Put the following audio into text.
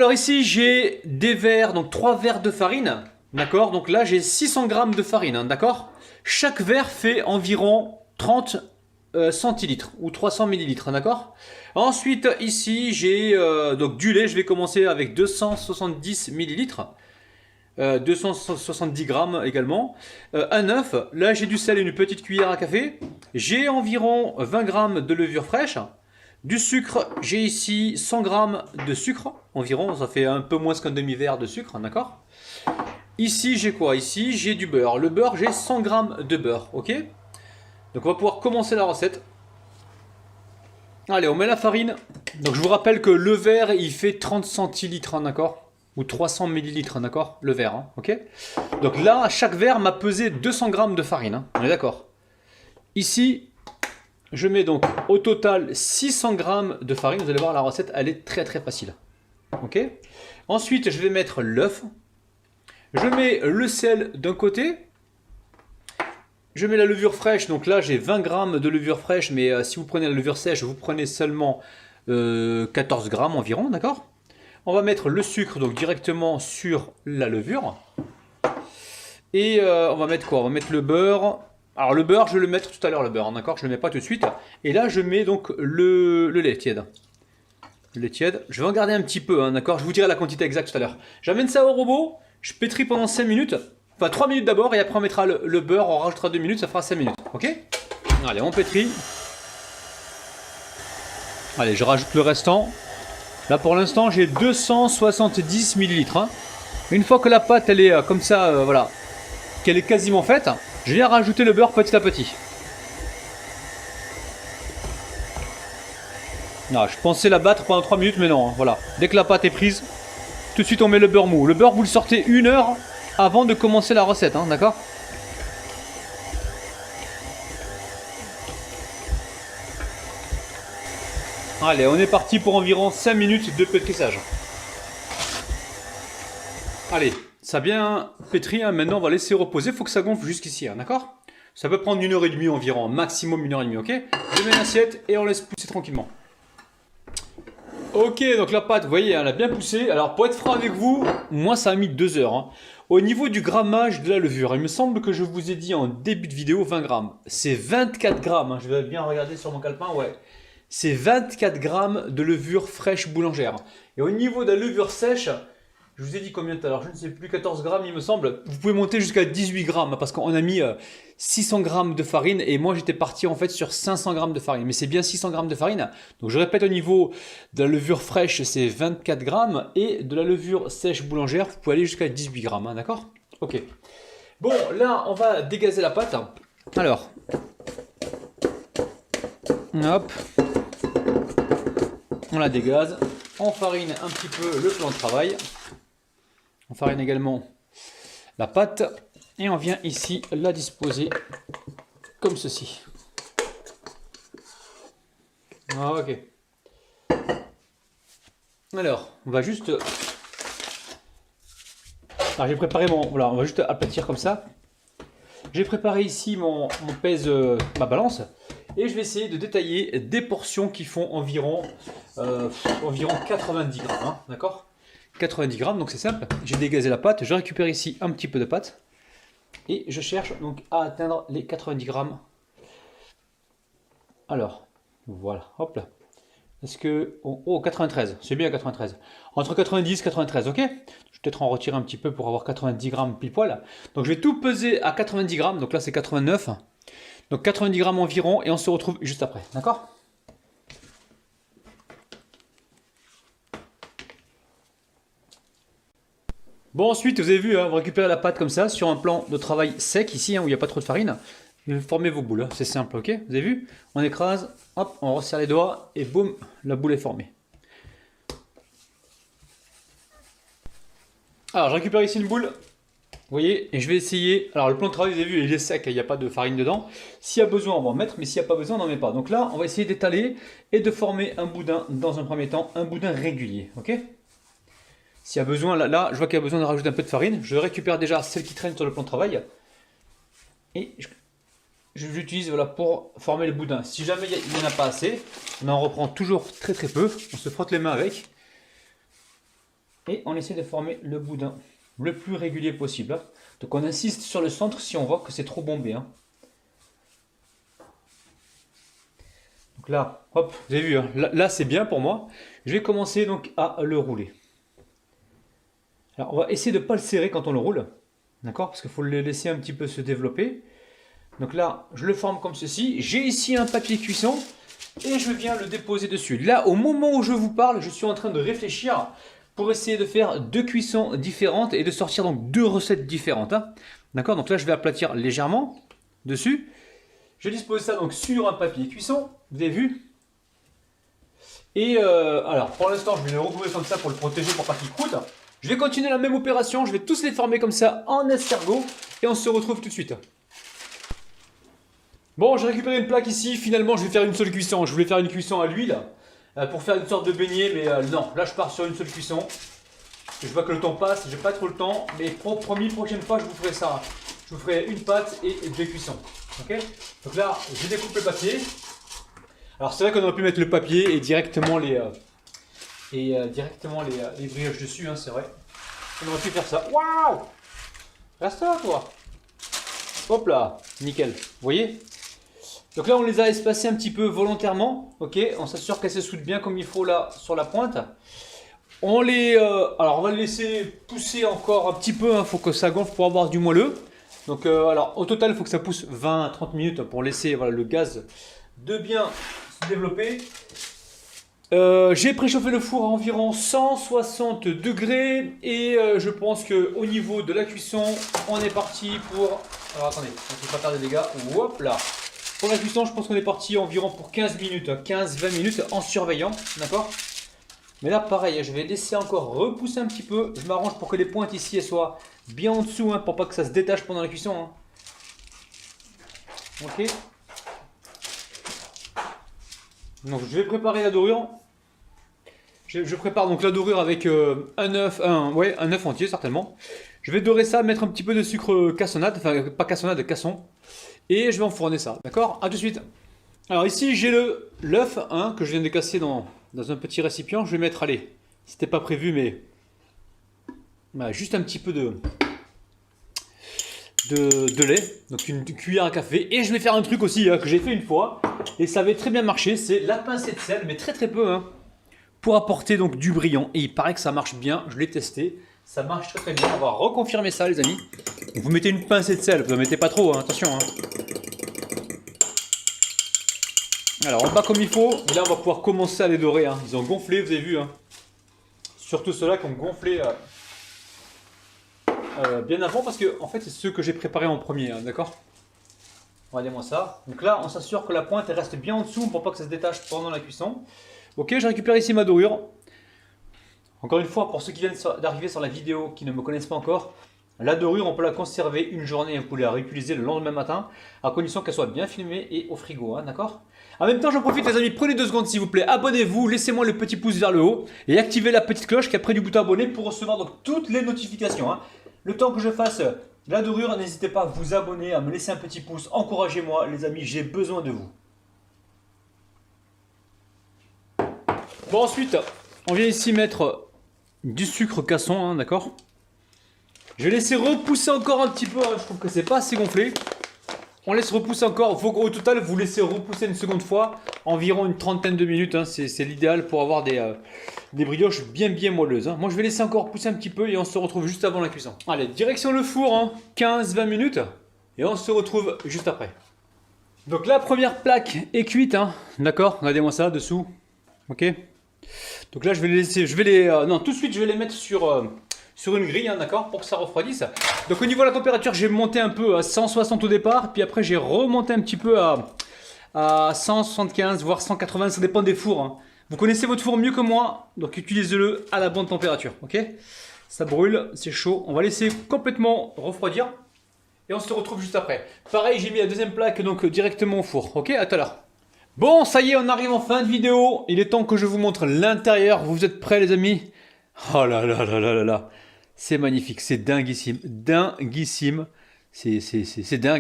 Alors ici j'ai des verres, donc 3 verres de farine, d'accord. Donc là j'ai 600 grammes de farine, hein, d'accord. Chaque verre fait environ 30 centilitres ou 300 millilitres, d'accord. Ensuite ici j'ai donc du lait, je vais commencer avec 270 millilitres. 270 grammes également, un œuf, là j'ai du sel et une petite cuillère à café, j'ai environ 20 grammes de levure fraîche, du sucre, j'ai ici 100 grammes de sucre environ, ça fait un peu moins qu'un demi-verre de sucre, d'accord. Ici j'ai quoi? Ici j'ai du beurre, le beurre j'ai 100 grammes de beurre, ok. Donc on va pouvoir commencer la recette. Allez, on met la farine, donc je vous rappelle que le verre il fait 30 centilitres, hein, d'accord, ou 300 millilitres, hein, d'accord, le verre, hein, ok. Donc là, chaque verre m'a pesé 200 grammes de farine, hein, on est d'accord. Ici, je mets donc au total 600 grammes de farine. Vous allez voir, la recette, elle est très très facile. Ok. Ensuite, je vais mettre l'œuf. Je mets le sel d'un côté. Je mets la levure fraîche. Donc là, j'ai 20 grammes de levure fraîche. Mais si vous prenez la levure sèche, vous prenez seulement 14 grammes environ, d'accord. On va mettre le sucre donc directement sur la levure. Et on va mettre quoi? On va mettre le beurre. Alors le beurre, je vais le mettre tout à l'heure, le beurre, d'accord? Je ne le mets pas tout de suite. Et là, je mets donc le lait tiède. Le lait tiède. Je vais en garder un petit peu, hein, d'accord? Je vous dirai la quantité exacte tout à l'heure. J'amène ça au robot, je pétris pendant 5 minutes. Enfin 3 minutes d'abord, et après on mettra le beurre, on rajoutera 2 minutes, ça fera 5 minutes, ok? Allez, on pétrit. Allez, je rajoute le restant. Là pour l'instant, j'ai 270 millilitres. Hein. Une fois que la pâte, elle est comme ça, voilà, qu'elle est quasiment faite, je viens rajouter le beurre petit à petit. Non, je pensais la battre pendant 3 minutes, mais non, hein, voilà. Dès que la pâte est prise, tout de suite on met le beurre mou. Le beurre, vous le sortez 1 heure avant de commencer la recette, hein, d'accord? Allez, on est parti pour environ 5 minutes de pétrissage. Allez, ça a bien pétri, hein. Maintenant on va laisser reposer, il faut que ça gonfle jusqu'ici, hein, d'accord? Ça peut prendre 1 heure et demie environ, maximum 1 heure et demie, ok? Je mets l'assiette et on laisse pousser tranquillement. Ok, donc la pâte, vous voyez, elle a bien poussé. Alors pour être franc avec vous, moi ça a mis 2 heures. Hein. Au niveau du grammage de la levure, il me semble que je vous ai dit en début de vidéo 20 grammes. C'est 24 grammes, hein. Je vais bien regarder sur mon calepin, ouais. C'est 24 grammes de levure fraîche boulangère. Et au niveau de la levure sèche, je vous ai dit combien tout à l'heure, je ne sais plus, 14 grammes il me semble. Vous pouvez monter jusqu'à 18 grammes parce qu'on a mis 600 grammes de farine et moi j'étais parti en fait sur 500 grammes de farine. Mais c'est bien 600 grammes de farine. Donc je répète, au niveau de la levure fraîche c'est 24 grammes et de la levure sèche boulangère vous pouvez aller jusqu'à 18 grammes, hein, d'accord? Ok. Bon, là on va dégazer la pâte. Alors, hop, on la dégaze. On farine un petit peu le plan de travail. On farine également la pâte et on vient ici la disposer comme ceci. Ok. Alors, on va juste... Alors j'ai préparé mon... Voilà, on va juste aplatir comme ça. J'ai préparé ici mon pèse, ma balance. Et je vais essayer de détailler des portions qui font environ 90 grammes. Hein, d'accord? 90 grammes, donc c'est simple. J'ai dégazé la pâte, je récupère ici un petit peu de pâte et je cherche donc à atteindre les 90 grammes. Alors, voilà, hop là. Est-ce que... Oh, 93, c'est bien 93. Entre 90 et 93, ok? Je vais peut-être en retirer un petit peu pour avoir 90 grammes pile poil. Donc je vais tout peser à 90 grammes, donc là c'est 89. Donc 90 grammes environ et on se retrouve juste après, d'accord? Bon, ensuite, vous avez vu, hein, vous récupérez la pâte comme ça, sur un plan de travail sec, ici, hein, où il n'y a pas trop de farine. Et vous formez vos boules, hein, c'est simple, ok? Vous avez vu? On écrase, hop, on resserre les doigts, et boum, la boule est formée. Alors, je récupère ici une boule, vous voyez, et je vais essayer... Alors, le plan de travail, vous avez vu, il est sec, il n'y a pas de farine dedans. S'il y a besoin, on va en mettre, mais s'il n'y a pas besoin, on n'en met pas. Donc là, on va essayer d'étaler et de former un boudin, dans un premier temps, un boudin régulier, ok? S'il y a besoin, là, je vois qu'il y a besoin de rajouter un peu de farine. Je récupère déjà celle qui traîne sur le plan de travail. Et je l'utilise voilà, pour former le boudin. Si jamais il n'y en a pas assez, on en reprend toujours très très peu. On se frotte les mains avec. Et on essaie de former le boudin le plus régulier possible. Hein. Donc on insiste sur le centre si on voit que c'est trop bombé. Hein. Donc là, hop, vous avez vu, hein, là c'est bien pour moi. Je vais commencer donc à le rouler. Alors on va essayer de ne pas le serrer quand on le roule. D'accord? Parce qu'il faut le laisser un petit peu se développer. Donc là, je le forme comme ceci. J'ai ici un papier cuisson et je viens le déposer dessus. Là, au moment où je vous parle, je suis en train de réfléchir pour essayer de faire 2 cuissons différentes et de sortir donc 2 recettes différentes. Hein. D'accord? Donc là, je vais aplatir légèrement dessus. Je dispose ça donc sur un papier cuisson. Vous avez vu? Et alors, pour l'instant, je vais le recouvrir comme ça pour le protéger pour pas qu'il croûte. Je vais continuer la même opération. Je vais tous les former comme ça en escargot et on se retrouve tout de suite. Bon, j'ai récupéré une plaque ici. Finalement, je vais faire une seule cuisson. Je voulais faire une cuisson à l'huile pour faire une sorte de beignet, mais non. Là, je pars sur une seule cuisson. Je vois que le temps passe, j'ai pas trop le temps, mais prochaine fois, je vous ferai ça. Je vous ferai une pâte et 2 cuissons. Ok? Donc là, je découpe le papier. Alors, c'est vrai qu'on aurait pu mettre le papier et directement les brioches dessus, hein, c'est vrai. On aurait pu faire ça. Waouh! Reste là, toi. Hop là, nickel. Vous voyez? Donc là, on les a espacés un petit peu volontairement. Ok, on s'assure qu'elles se soudent bien comme il faut là sur la pointe. Alors, on va le laisser pousser encore un petit peu. Il faut que ça gonfle pour avoir du moelleux. Donc, alors, au total, il faut que ça pousse 20 à 30 minutes pour laisser voilà, le gaz de bien se développer. J'ai préchauffé le four à environ 160 degrés et je pense qu'au niveau de la cuisson, on est parti pour... Alors attendez, on ne peut pas faire des dégâts. Hop là. Pour la cuisson, je pense qu'on est parti environ pour 15 minutes, 15-20 minutes en surveillant, d'accord? Mais là, pareil, je vais laisser encore repousser un petit peu. Je m'arrange pour que les pointes ici elles soient bien en dessous, hein, pour pas que ça se détache pendant la cuisson. Hein. Ok. Donc je vais préparer la dorure. Je prépare donc la dorure avec un œuf entier certainement. Je vais dorer ça, mettre un petit peu de sucre cassonade, enfin pas cassonade, casson. Et je vais enfourner ça, d'accord? A tout de suite. Alors ici j'ai l'œuf hein, que je viens de casser dans un petit récipient. Je vais mettre, allez, c'était pas prévu mais voilà, juste un petit peu de lait, donc une cuillère à café. Et je vais faire un truc aussi hein, que j'ai fait une fois et ça avait très bien marché, c'est la pincée de sel, mais très peu hein, pour apporter donc du brillant. Et il paraît que ça marche bien, je l'ai testé, ça marche très bien. On va reconfirmer ça les amis. Donc, vous mettez une pincée de sel, vous ne mettez pas trop, hein, attention. Hein. Alors on bat comme il faut, et là on va pouvoir commencer à les dorer. Hein. Ils ont gonflé, vous avez vu. Hein. Surtout ceux-là qui ont gonflé bien avant, parce que en fait c'est ceux que j'ai préparés en premier, hein, d'accord? Regardez-moi ça. Donc là on s'assure que la pointe elle reste bien en dessous pour pas que ça se détache pendant la cuisson. Ok, je récupère ici ma dorure. Encore une fois, pour ceux qui viennent d'arriver sur la vidéo, qui ne me connaissent pas encore, la dorure on peut la conserver une journée, vous pouvez la réutiliser le lendemain matin, à condition qu'elle soit bien filmée et au frigo, hein, d'accord? En même temps, j'en profite les amis, prenez 2 secondes s'il vous plaît, abonnez-vous, laissez-moi le petit pouce vers le haut et activez la petite cloche qui est près du bouton abonner pour recevoir donc toutes les notifications. Hein. Le temps que je fasse la dorure, n'hésitez pas à vous abonner, à me laisser un petit pouce, encouragez-moi les amis, j'ai besoin de vous. Bon ensuite, on vient ici mettre du sucre casson, hein, d'accord? Je vais laisser repousser encore un petit peu, hein, je trouve que c'est pas assez gonflé. On laisse repousser encore, faut qu'au total vous laissez repousser une seconde fois, environ une trentaine de minutes, hein, c'est l'idéal pour avoir des brioches bien moelleuses. Hein. Moi je vais laisser encore pousser un petit peu et on se retrouve juste avant la cuisson. Allez, direction le four, hein, 15-20 minutes et on se retrouve juste après. Donc la première plaque est cuite, hein, d'accord, regardez-moi ça dessous, ok. Donc là je vais les laisser, non tout de suite je vais les mettre sur une grille, hein, d'accord, pour que ça refroidisse. Donc au niveau de la température, j'ai monté un peu à 160 au départ, puis après j'ai remonté un petit peu à 175, voire 180, ça dépend des fours. Hein. Vous connaissez votre four mieux que moi, donc utilisez-le à la bonne température, ok? Ça brûle, c'est chaud, on va laisser complètement refroidir et on se retrouve juste après. Pareil, j'ai mis la deuxième plaque donc directement au four, ok? À tout à l'heure. Bon, ça y est, on arrive en fin de vidéo, il est temps que je vous montre l'intérieur, vous êtes prêts les amis? Oh là là là là là là. C'est magnifique, c'est dinguissime, dinguissime, c'est dingue.